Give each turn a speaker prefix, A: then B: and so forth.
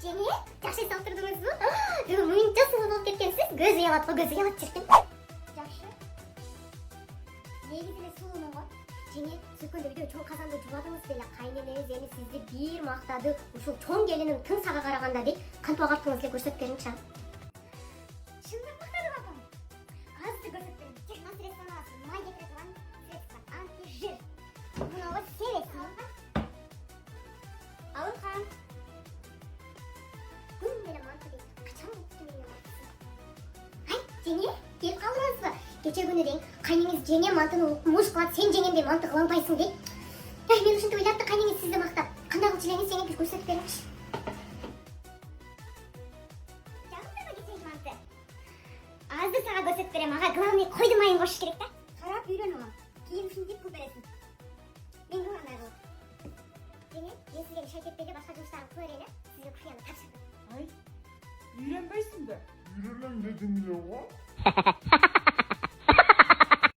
A: Жеңе, жакшы эс алып турдуңузбу? Бүгүн мынча сулуу болуп кеткенсиз. Көзү уялат, көзү уялат чиркин. Жакшы. Негизи эле сулуумун го. Жеңе, сөккөндө үйдө чоң казанды жубадыңыз беле? Кайненеңиз эми сизди бир мактады. Ушул чоң келинин тың сага караганда дейт. Кантип агартыңыз эле көрсөтүп бериңчи. Чындап мактадым апам. Азыр көрсөтүп берем. Чек маслесин аласыз. Май кетире турган средство антижир. Мынабы сервис. Алынхан. Күн менен манты дейт. Качан укту менен мантысы? Ай, жеңе, келип калдыңызбы? Кече күнү дең, кайнеңиз жеңе мантыны муш кылат, сен жеңемдей манты кыла албайсың дейт. Мен ушинтип ойлоп да кайнеңиз сизди мактап. Кандай кылып жилеңиз жеңе бир көрсөтүп бериңчи. Жагымдабы кечеги манты? Азыр сага көрсөтүп берем. Ага главный койдун майын кошуш керек да. Карап үйрөн ага. Кийин ушинтип кылып бересиң. Мен кылгандай кылып. Жеңе, мен сизге шай кетпейди, башка жумуштарын кыла берейин, сизге куяны тапшырдым.
B: Ay, үйренбейсің бе?
C: Үйренем dedim ya.